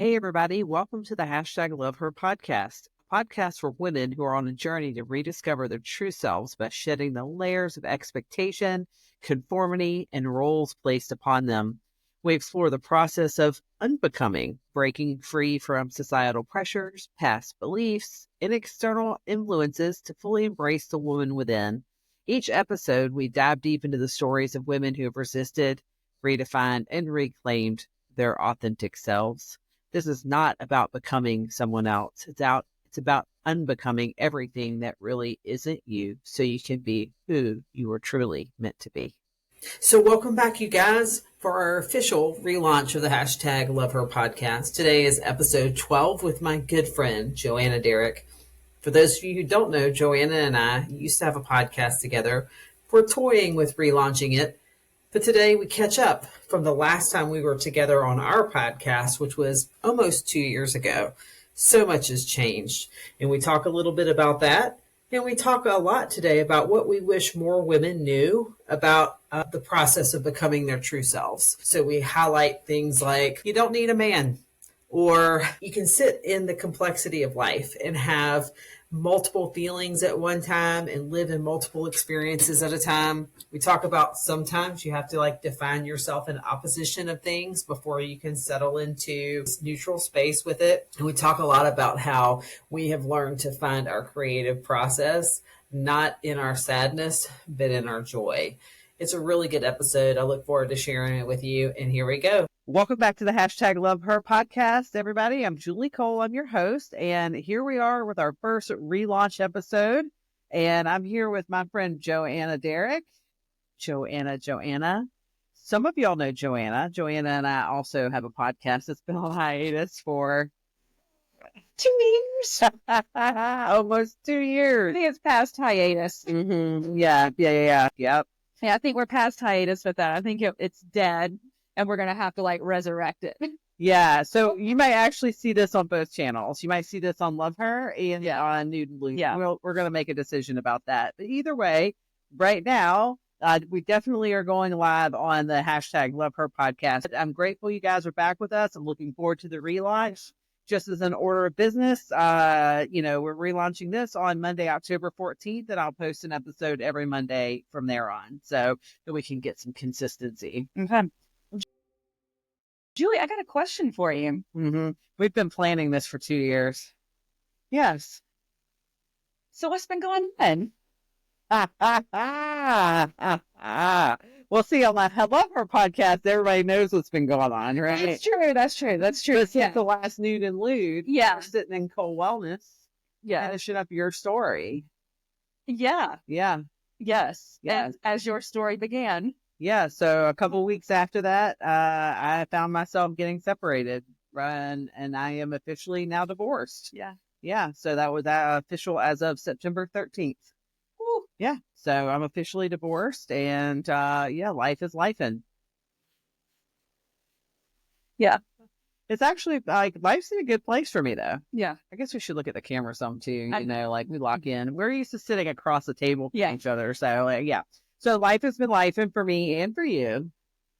Hey, everybody. Welcome to the hashtag Love Her podcast, a podcast for women who are on a journey to rediscover their true selves by shedding the layers of expectation, conformity, and roles placed upon them. We explore the process of unbecoming, breaking free from societal pressures, past beliefs, and external influences to fully embrace the woman within. Each episode, we dive deep into the stories of women who have resisted, redefined, and reclaimed their authentic selves. This is not about becoming someone else. It's about unbecoming everything that really isn't you so you can be who you were truly meant to be. So welcome back, you guys, for our official relaunch of the hashtag Love Her podcast. Today is episode 12 with my good friend, Joanna Derrick. For those of you who don't know, Joanna and I used to have a podcast together. We're toying with relaunching it. But today we catch up from the last time we were together on our podcast, which was almost 2 years ago. So much has changed. And we talk a little bit about that. And we talk a lot today about what we wish more women knew about the process of becoming their true selves. So we highlight things like you don't need a man, or you can sit in the complexity of life and have multiple feelings at one time and live in multiple experiences at a time. We talk about sometimes you have to define yourself in opposition of things before you can settle into this neutral space with it. And we talk a lot about how we have learned to find our creative process, not in our sadness, but in our joy. It's a really good episode. I look forward to sharing it with you. And here we go. Welcome back to the hashtag Love Her podcast, everybody. I'm Julie Cole. I'm your host. And here we are with our first relaunch episode. And I'm here with my friend Joanna Derrick. Joanna. Some of y'all know Joanna. Joanna and I also have a podcast that's been on hiatus for 2 years. Almost 2 years. I think it's past hiatus. Mm-hmm. Yeah. Yep. Yeah, I think we're past hiatus with that. I think it's dead, and we're going to have to resurrect it. Yeah, so you might actually see this on both channels. You might see this on Love Her and on Nude and Blue. Yeah. We're going to make a decision about that. But either way, right now, we definitely are going live on the hashtag Love Her podcast. I'm grateful you guys are back with us. I'm looking forward to the relaunch. Just as an order of business, we're relaunching this on Monday, October 14th, and I'll post an episode every Monday from there on so that we can get some consistency. Okay. Julie, I got a question for you. Mm-hmm. We've been planning this for 2 years. Yes. So what's been going on? Well, see, on my Love Her podcast, everybody knows what's been going on, right? That's true. But since the last Nude and Lewd, we're sitting in Cold Wellness, finishing up your story. Yeah. Yes. As your story began. Yeah, so a couple of weeks after that, I found myself getting separated, and I am officially now divorced. Yeah, so that was official as of September 13th. Woo. Yeah, so I'm officially divorced, and life is lifing. Yeah. It's actually, life's in a good place for me, though. Yeah. I guess we should look at the camera some, too, we lock in. We're used to sitting across the table from each other, so, yeah. So life has been lifing for me and for you.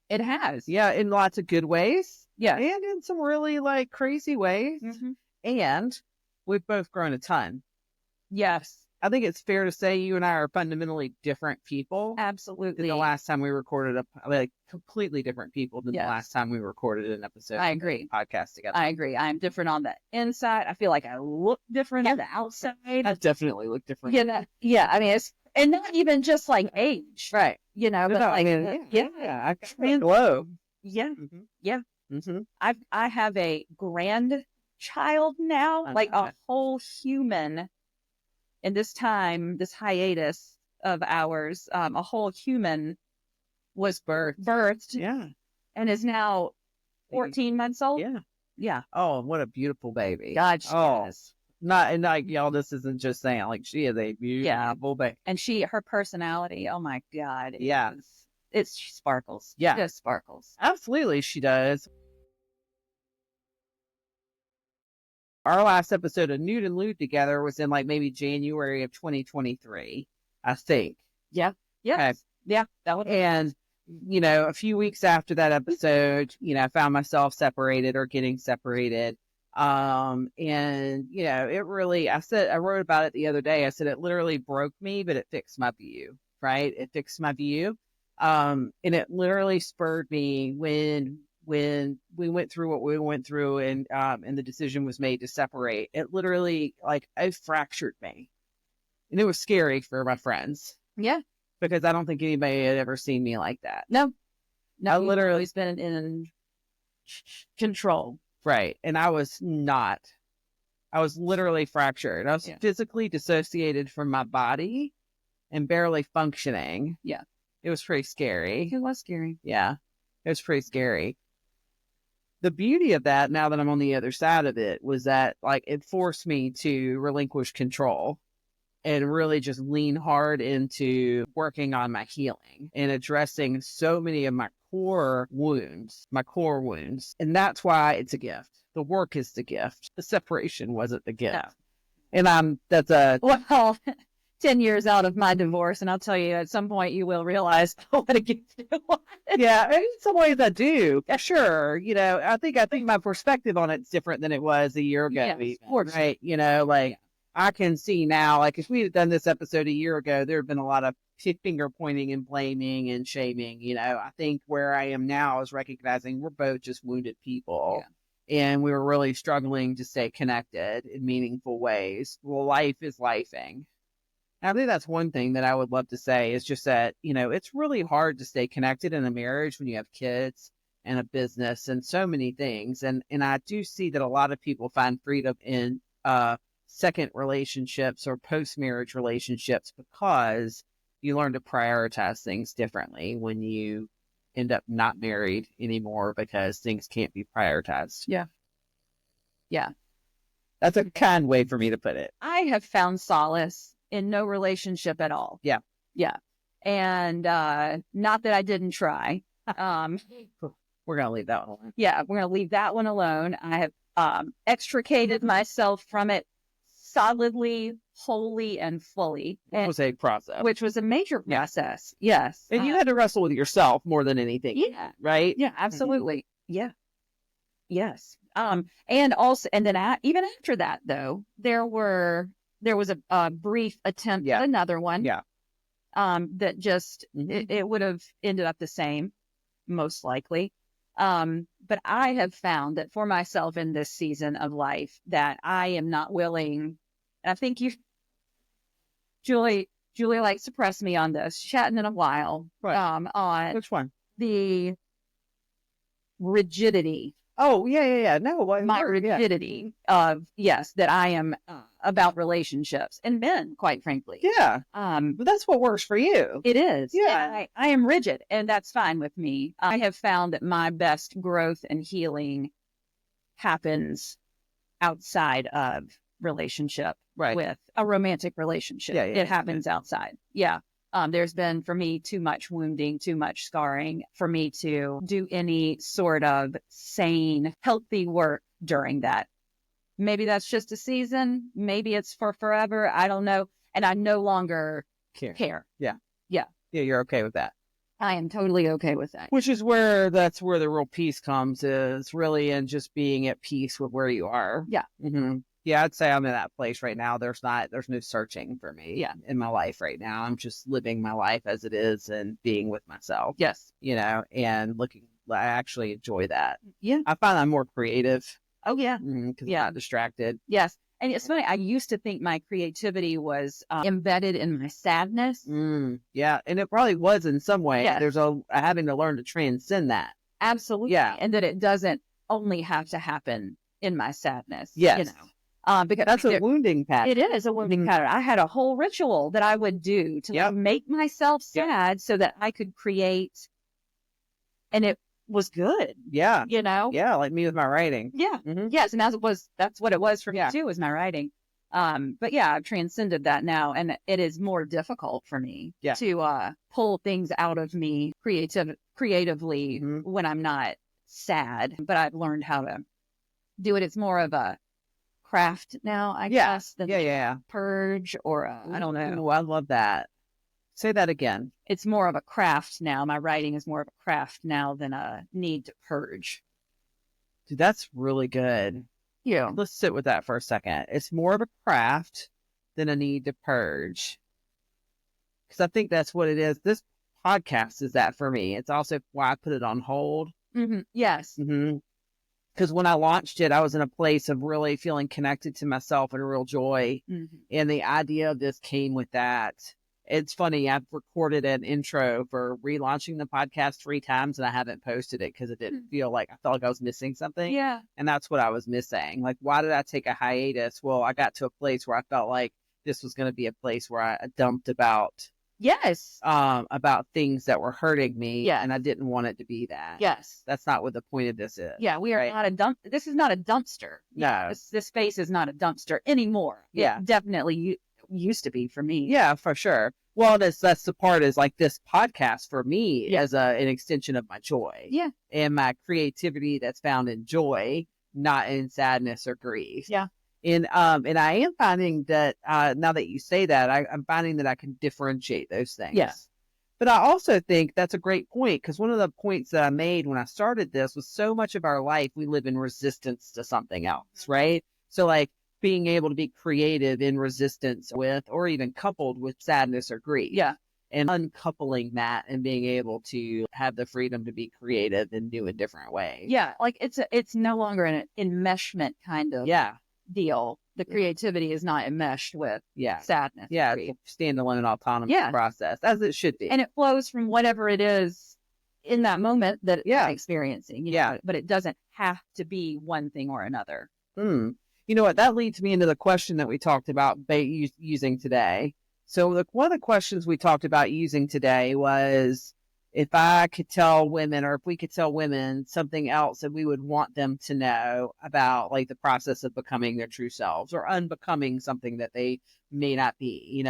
It has. Yeah, in lots of good ways. Yeah. And in some really crazy ways. Mm-hmm. And we've both grown a ton. Yes. I think it's fair to say you and I are fundamentally different people. Absolutely. Than the last time we recorded completely different people than the last time we recorded an episode. I agree. Podcast together. I agree. I'm different on the inside. I feel like I look different on the outside. I definitely look different. Yeah. I mean, and not even just age. Right. But I can glow. Yeah. Mm-hmm. Yeah. Mm-hmm. I have a grandchild now, a whole human. In this hiatus of ours, a whole human was birthed. Yeah. And is now 14 months old. Yeah. Yeah. Oh, what a beautiful baby. God, she is. Y'all, this isn't just saying, she is a beautiful baby. And her personality, oh my God. Yeah. She sparkles. Yeah. She just sparkles. Absolutely, she does. Our last episode of Nude and Lewd together was in maybe January of 2023, I think. Yeah. Yeah. Okay. Yeah. That would. And a few weeks after that episode, I found myself separated or getting separated. And it really, I wrote about it the other day. I said, it literally broke me, but it fixed my view, right? It fixed my view. And it literally spurred me when we went through what we went through and the decision was made to separate. It literally, like, it fractured me, and it was scary for my friends. Yeah. Because I don't think anybody had ever seen me like that. No, I literally has been in control. Right. And I was not. I was literally fractured. I was physically dissociated from my body and barely functioning. Yeah. It was pretty scary. It was scary. Yeah. It was pretty scary. The beauty of that, now that I'm on the other side of it, was that, like, it forced me to relinquish control and really just lean hard into working on my healing and addressing so many of my core wounds. And that's why it's a gift. The work is the gift. The separation wasn't the gift. No. And well, 10 years out of my divorce, and I'll tell you, at some point you will realize what a gift it was. Yeah, in some ways I do. Yeah, sure. I think my perspective on it's different than it was a year ago. Yes, right? Like, I can see now, like, if we had done this episode a year ago, there had been a lot of finger pointing and blaming and shaming. I think where I am now is recognizing we're both just wounded people. Yeah. And we were really struggling to stay connected in meaningful ways. Well, life is lifing. And I think that's one thing that I would love to say is just that, it's really hard to stay connected in a marriage when you have kids and a business and so many things. And I do see that a lot of people find freedom in, second relationships or post-marriage relationships because you learn to prioritize things differently when you end up not married anymore because things can't be prioritized. Yeah. Yeah. That's a kind way for me to put it. I have found solace in no relationship at all. Yeah. Yeah. And not that I didn't try. We're going to leave that one alone. Yeah, we're going to leave that one alone. I have extricated myself from it solidly, wholly, and fully. It was a process. Which was a major process. Yes. And you had to wrestle with yourself more than anything. Yeah. Right? Yeah, absolutely. Mm-hmm. Yeah. Yes. And then even after that, though, there was a brief attempt at another one. Yeah. That just, it would have ended up the same, most likely. But I have found that for myself in this season of life that I am not willing, and I think Julie likes to press me on this, chatting in a while, right. On which one? The rigidity. Oh, yeah. No, my rigidity of, that I am about relationships and men, quite frankly. Yeah. But that's what works for you. It is. Yeah. I am rigid, and that's fine with me. I have found that my best growth and healing happens outside of relationship, right, with a romantic relationship. Yeah, it happens outside. Yeah. There's been, for me, too much wounding, too much scarring for me to do any sort of sane, healthy work during that. Maybe that's just a season. Maybe it's for forever. I don't know. And I no longer care. Yeah. Yeah. Yeah, you're okay with that. I am totally okay with that. Which is that's where the real peace comes, is really in just being at peace with where you are. Yeah. Mm-hmm. Yeah, I'd say I'm in that place right now. There's no searching for me in my life right now. I'm just living my life as it is and being with myself. Yes. And I actually enjoy that. Yeah. I find I'm more creative. Oh, yeah. Because I'm not distracted. Yes. And it's funny, I used to think my creativity was embedded in my sadness. Yeah, and it probably was in some way. Yes. There's having to learn to transcend that. Absolutely. Yeah. And that it doesn't only have to happen in my sadness. Yes. Because that's a wounding pattern. It is a wounding pattern. I had a whole ritual that I would do to make myself sad so that I could create, and it was good. Yeah. Yeah, like me with my writing. Yeah. Mm-hmm. Yes, and that's what it was for me too, was my writing. But yeah, I've transcended that now, and it is more difficult for me to pull things out of me creatively when I'm not sad. But I've learned how to do it. It's more of a craft now, I guess, than yeah. purge or I don't know. I love that. Say that again. It's more of a craft now. My writing is more of a craft now than a need to purge. Dude, that's really good. Yeah. Let's sit with that for a second. It's more of a craft than a need to purge. Because I think that's what it is. This podcast is that for me. It's also why I put it on hold. Mm-hmm. Yes. Mm-hmm. Because when I launched it, I was in a place of really feeling connected to myself and real joy. Mm-hmm. And the idea of this came with that. It's funny, I've recorded an intro for relaunching the podcast 3 times and I haven't posted it because it didn't feel like, I felt like I was missing something. Yeah. And that's what I was missing. Like, why did I take a hiatus? Well, I got to a place where I felt like this was going to be a place where I dumped about Yes. about things that were hurting me. Yeah. And I didn't want it to be that. Yes. That's not what the point of this is. Yeah. We are right? not a dump. This is not a dumpster. No. This space is not a dumpster anymore. Yeah. It definitely used to be for me. Yeah, for sure. Well, that's the part is like this podcast for me as an extension of my joy. Yeah. And my creativity that's found in joy, not in sadness or grief. Yeah. And I am finding that now that you say that, I'm finding that I can differentiate those things. Yeah. But I also think that's a great point because one of the points that I made when I started this was so much of our life we live in resistance to something else, right? So like being able to be creative in resistance with, or even coupled with sadness or grief. Yeah. And uncoupling that and being able to have the freedom to be creative in new and different ways. Yeah. Like it's no longer an enmeshment kind of deal. The creativity is not enmeshed with sadness. Yeah. It's a standalone autonomous process, as it should be. And it flows from whatever it is in that moment that it's experiencing. You know, but it doesn't have to be one thing or another. You know what? That leads me into the question that we talked about using today. So one of the questions we talked about using today was if I could tell women, or if we could tell women something else that we would want them to know about, like the process of becoming their true selves or unbecoming something that they may not be,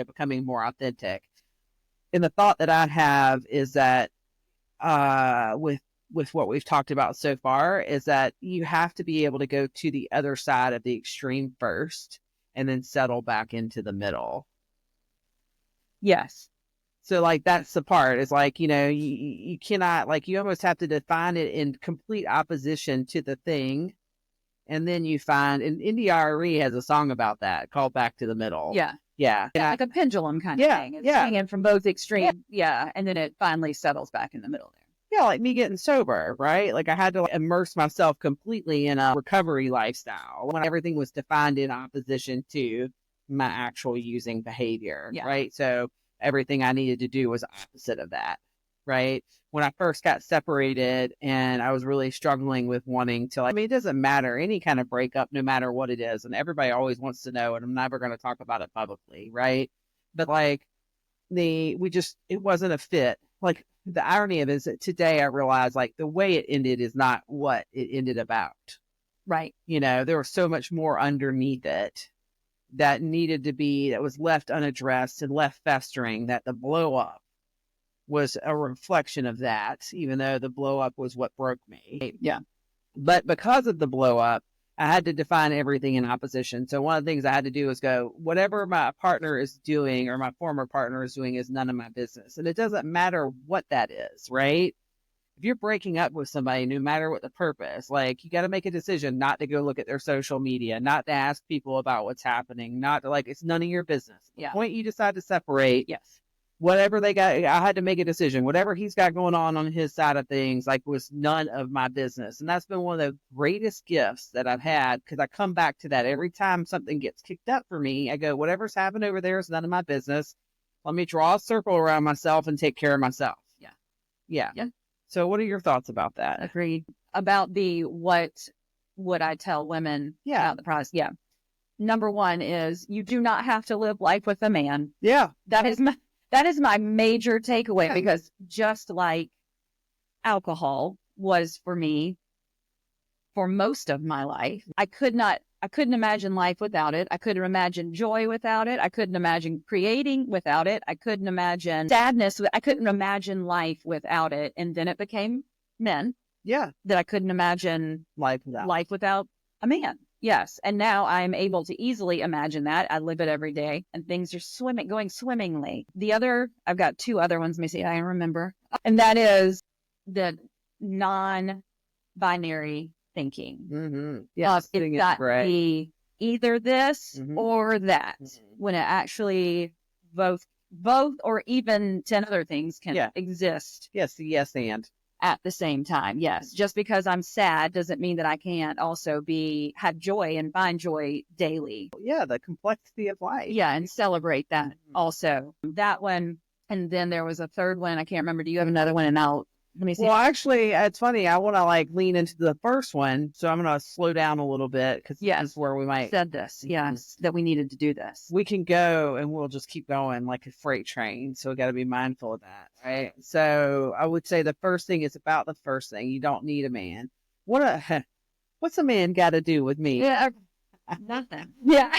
becoming more authentic. And the thought that I have is that with what we've talked about so far is that you have to be able to go to the other side of the extreme first and then settle back into the middle. Yes. So like, that's the part is like, you cannot, like, you almost have to define it in complete opposition to the thing. And then you find, and NDRE has a song about that called Back to the Middle. Yeah. Yeah. Like a pendulum kind of thing. It's swinging from both extremes. Yeah. And then it finally settles back in the middle there. Yeah, like me getting sober, right? Like I had to immerse myself completely in a recovery lifestyle when everything was defined in opposition to my actual using behavior, right? So everything I needed to do was opposite of that, right? When I first got separated and I was really struggling with wanting to, it doesn't matter, any kind of breakup, no matter what it is. And everybody always wants to know, and I'm never going to talk about it publicly, right? But like it wasn't a fit. Like, the irony of it is that today I realize like the way it ended is not what it ended about. Right. There was so much more underneath it that was left unaddressed and left festering, that the blow up was a reflection of that, even though the blow up was what broke me. Yeah. But because of the blow up, I had to define everything in opposition. So one of the things I had to do is go, whatever my partner is doing or my former partner is doing is none of my business. And it doesn't matter what that is, right? If you're breaking up with somebody, no matter what the purpose, like you got to make a decision not to go look at their social media, not to ask people about what's happening, not to it's none of your business. The point you decide to separate. Yes. Whatever they got, I had to make a decision. Whatever he's got going on his side of things, was none of my business. And that's been one of the greatest gifts that I've had, because I come back to that every time something gets kicked up for me. I go, whatever's happened over there is none of my business. Let me draw a circle around myself and take care of myself. Yeah. So what are your thoughts about that? Agreed. About what would I tell women about the process? Yeah. Number one is you do not have to live life with a man. Yeah. That is my major takeaway, because just like alcohol was for me for most of my life, I couldn't imagine life without it. I couldn't imagine joy without it. I couldn't imagine creating without it. I couldn't imagine sadness. I couldn't imagine life without it. And then it became men. Yeah. That I couldn't imagine life without a man. Yes. And now I'm able to easily imagine that. I live it every day and things are going swimmingly. I've got two other ones. Let me see. I remember. And that is the non-binary thinking. Mm-hmm. Yes. It's got to be either this or that, when it actually both or even 10 other things can exist. Yes. Yes. And at the same time. Yes. Just because I'm sad doesn't mean that I can't also have joy and find joy daily. Yeah. The complexity of life. Yeah. And celebrate that also. That one. And then there was a third one. I can't remember. Do you have another one? And let me see. Well, actually, it's funny. I want to lean into the first one. So I'm going to slow down a little bit because this is where we might said this. Yes. That we needed to do this. We can go and we'll just keep going like a freight train. So we got to be mindful of that. Right. So I would say the first thing is about the first thing. You don't need a man. What's a man got to do with me? Yeah. Nothing. Yeah.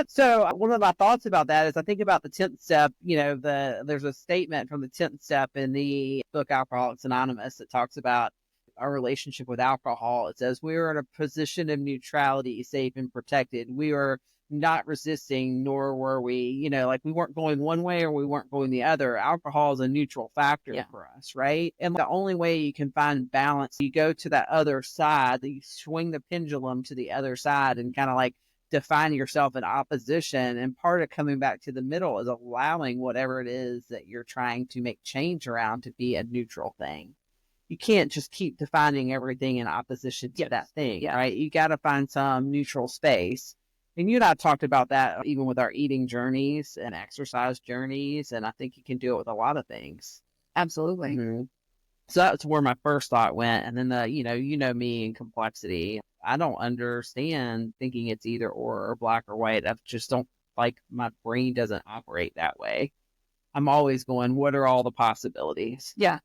So one of my thoughts about that is I think about the 10th step. There's a statement from the 10th step in the book Alcoholics Anonymous that talks about our relationship with alcohol. It says we are in a position of neutrality, safe and protected. We are not resisting, nor were we, we weren't going one way or we weren't going the other. Alcohol is a neutral factor for us, right? And the only way you can find balance, you go to that other side, you swing the pendulum to the other side and kind of define yourself in opposition. And part of coming back to the middle is allowing whatever it is that you're trying to make change around to be a neutral thing. You can't just keep defining everything in opposition to that thing, right? You got to find some neutral space. And you and I talked about that even with our eating journeys and exercise journeys. And I think you can do it with a lot of things. Absolutely. Mm-hmm. So that's where my first thought went. And then you know me and complexity. I don't understand thinking it's either or black or white. I just don't my brain doesn't operate that way. I'm always going, what are all the possibilities? Yeah.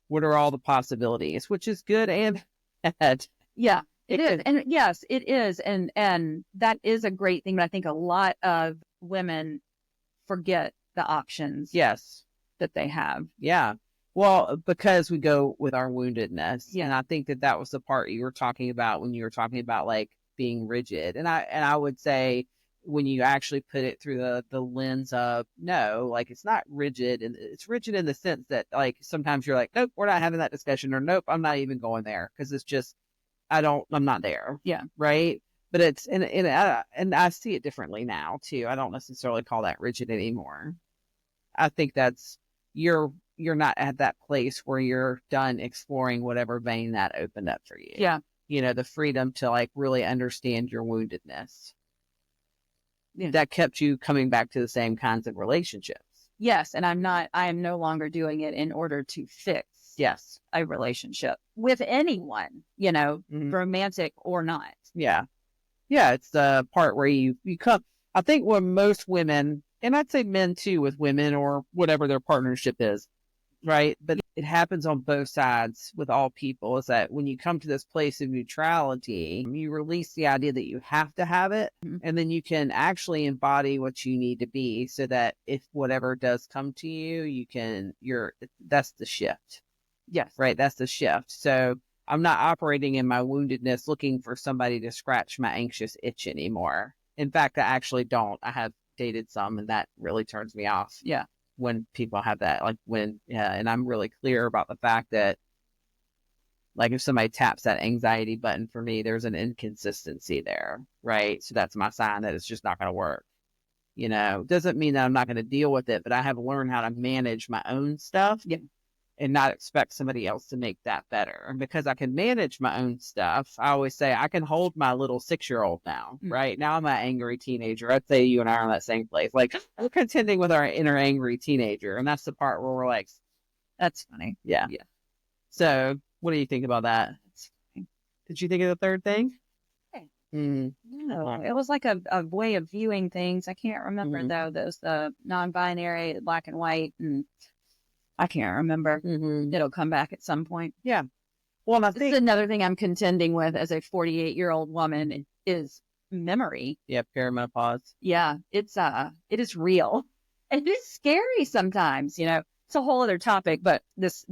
What are all the possibilities, which is good and bad. Yeah, it is. And yes, it is. And that is a great thing. But I think a lot of women forget the options. Yes. That they have. Yeah. Well, because we go with our woundedness. Yeah. And I think that was the part you were talking about when you were talking about being rigid. And I would say when you actually put it through the lens of no, it's not rigid, and it's rigid in the sense that sometimes you're nope, we're not having that discussion, or nope, I'm not even going there because it's just I'm not there. Yeah. Right. But it's and I see it differently now too. I don't necessarily call that rigid anymore. I think that's you're not at that place where you're done exploring whatever vein that opened up for you. Yeah. The freedom to really understand your woundedness. That kept you coming back to the same kinds of relationships. Yes. And I am no longer doing it in order to fix a relationship with anyone, romantic or not. Yeah. Yeah. It's the part where you come, I think when most women, and I'd say men too with women or whatever their partnership is, right? But it happens on both sides with all people, is that when you come to this place of neutrality, you release the idea that you have to have it. And then you can actually embody what you need to be so that if whatever does come to you, that's the shift. Yes. Right. That's the shift. So I'm not operating in my woundedness, looking for somebody to scratch my anxious itch anymore. In fact, I actually don't. I have dated some and that really turns me off. Yeah. When people have that, and I'm really clear about the fact that if somebody taps that anxiety button for me, there's an inconsistency there, right? So that's my sign that it's just not going to work. Doesn't mean that I'm not going to deal with it, but I have learned how to manage my own stuff and not expect somebody else to make that better. And because I can manage my own stuff, I always say I can hold my little 6-year-old now, right? Now I'm an angry teenager. I'd say you and I are in that same place. We're contending with our inner angry teenager. And that's the part where we're that's funny. Yeah. Yeah. So what do you think about that? Did you think of the third thing? No, it was like a way of viewing things. I can't remember though. Those non-binary, black and white, and I can't remember. It'll come back at some point. Yeah. Well, I think this is another thing I'm contending with as a 48-year-old woman is memory. Yeah, perimenopause. Yeah, it is real. And it's scary sometimes, it's a whole other topic, but this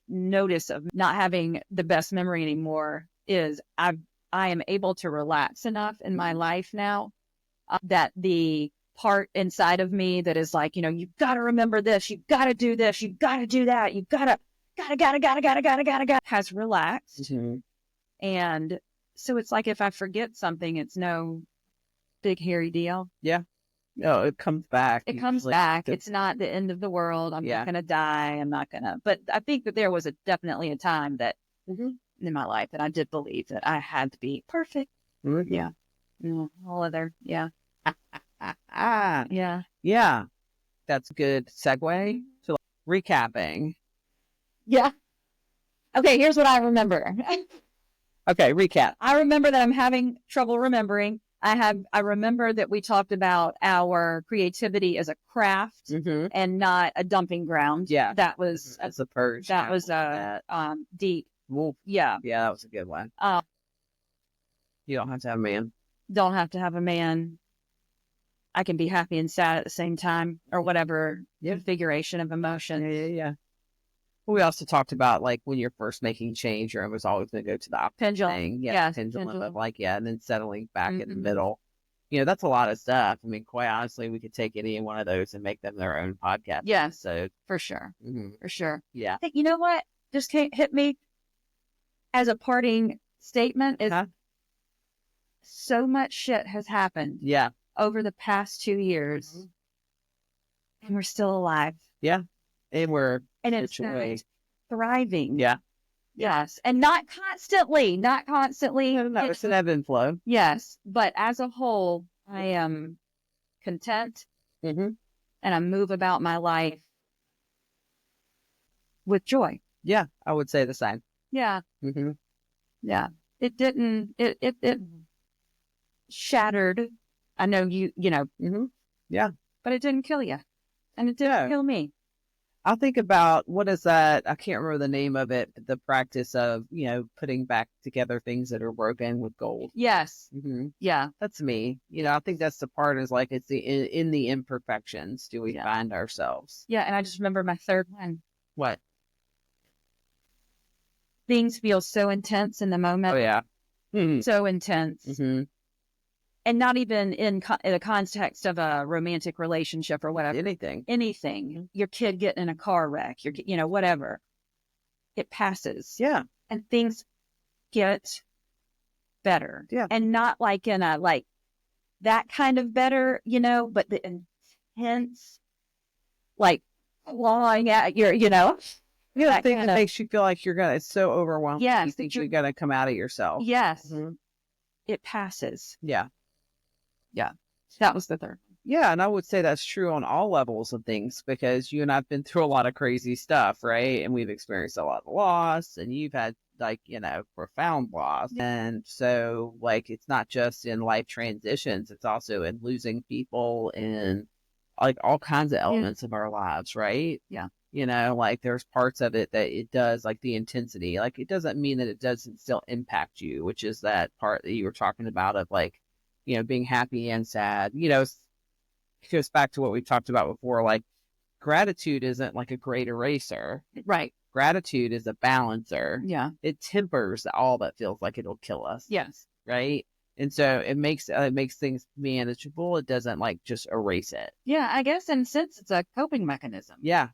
notice of not having the best memory anymore is I am able to relax enough in my life now that the part inside of me that is like, you've got to remember this, you've got to do this, you've got to do that, you've got to, has relaxed. Mm-hmm. And so it's like if I forget something, it's no big hairy deal. Yeah. No, it comes back. It comes back. It's not the end of the world. I'm not going to die. I'm not going to. But I think that there was definitely a time that in my life that I did believe that I had to be perfect. Mm-hmm. Yeah. All other. Yeah. Yeah. Yeah. That's a good segue to recapping. Yeah. Okay. Here's what I remember. Okay. Recap. I remember that I'm having trouble remembering. I remember that we talked about our creativity as a craft and not a dumping ground. Yeah. That was as a purge. That was deep. Well, yeah. Yeah, that was a good one. You don't have to have a man. Don't have to have a man. I can be happy and sad at the same time, or whatever configuration of emotion. Yeah. We also talked about like when you're first making change, you're almost always going to go to the opposite Pendulum. thing. Pendulum of and then settling back in the middle. That's a lot of stuff. I mean, quite honestly, we could take any one of those and make them their own podcast. Yeah, so for sure. For sure. Yeah. You know what? Just hit me as a parting statement is so much shit has happened. Yeah. Over the past 2 years, and we're still alive. Yeah. And it's thriving. Yeah. Yes. And not constantly. No, it's an ebb and flow. Yes. But as a whole, I am content and I move about my life with joy. Yeah. I would say the same. Yeah. Yeah. It didn't, it shattered. I know Yeah. But it didn't kill you. And it didn't kill me. I'll think about what is that? I can't remember the name of it, but the practice of, putting back together things that are broken with gold. Yes. Yeah. That's me. I think that's the part is like, it's in the imperfections do we find ourselves. Yeah. And I just remember my third one. What? Things feel so intense in the moment. Oh, yeah. So intense. And not even in the context of a romantic relationship or whatever. Anything. Your kid getting in a car wreck, whatever. It passes. Yeah. And things get better. Yeah. And not like in a, like, that kind of better, but the intense, like, clawing at your, that thing that makes you feel like it's so overwhelming. Yes. You think you're going to come out of yourself. Yes. It passes. Yeah. Yeah. That was the third. Yeah. And I would say that's true on all levels of things because you and I've been through a lot of crazy stuff, right? And we've experienced a lot of loss and you've had profound loss. And so like, it's not just in life transitions, it's also in losing people and like all kinds of elements of our lives, right? Yeah. Like there's parts of it that it does, like the intensity, like it doesn't mean that it doesn't still impact you, which is that part that you were talking about of like, being happy and sad, it goes back to what we talked about before. Like gratitude isn't like a great eraser, right? Gratitude is a balancer. Yeah. It tempers all that feels like it'll kill us. Yes. Right. And so it makes things manageable. It doesn't like just erase it. Yeah. I guess in a sense it's a coping mechanism. Yeah.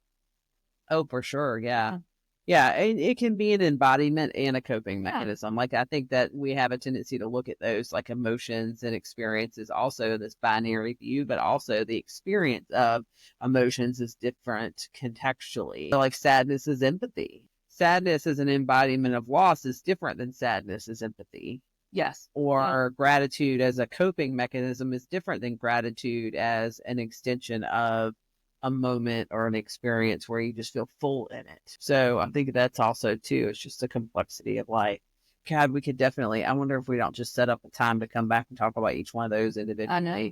Oh, for sure. Yeah. Yeah. It can be an embodiment and a coping mechanism. Like I think that we have a tendency to look at those like emotions and experiences, also this binary view, but also the experience of emotions is different contextually. So like sadness is empathy. Sadness as an embodiment of loss is different than sadness as empathy. Yes. Or gratitude as a coping mechanism is different than gratitude as an extension of a moment or an experience where you just feel full in it. So I think that's also too, it's just a complexity of life. God, we could definitely, I wonder if we don't just set up a time to come back and talk about each one of those individually. I know.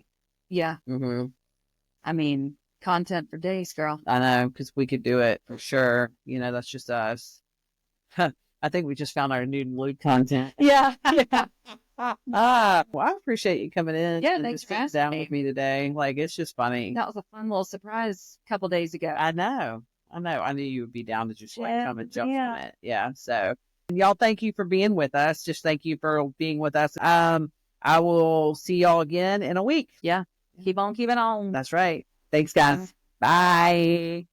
Yeah. I mean, content for days, girl. I know, because we could do it for sure. That's just us. I think we just found our new mood content. Yeah. Well, I appreciate you coming in. Yeah, and thanks just for sitting down with me today. Like, it's just funny. That was a fun little surprise a couple days ago. I know. I know. I knew you would be down to just like Yeah, come and jump yeah. on it. Yeah. So, and y'all, thank you for being with us. Just thank you for being with us. I will see y'all again in a week. Yeah. Keep on keeping on. That's right. Thanks, guys. Bye.